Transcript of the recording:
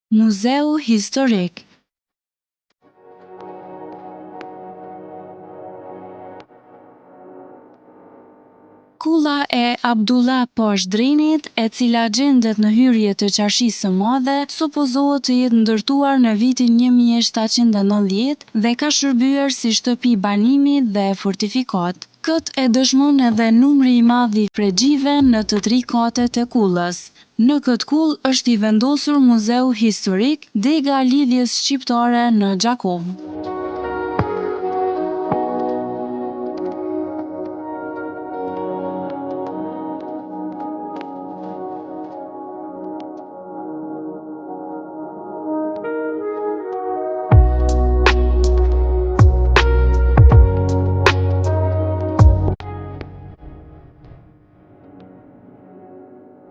Muzeu historik. Kulla e Abdullah Poshdrinit, e cila gjendet në hyrje të Qarshisë së Madhe, supozohet të jetë ndërtuar në vitin 1790 dhe ka shërbyer si shtëpi banimi dhe fortifikat. Këtë e dëshmon edhe numri i madh i pregjive në të 3 katet e kullës. Në këtë kullë është i vendosur Muzeu Historik, dega lidhjes shqiptare në Gjakov.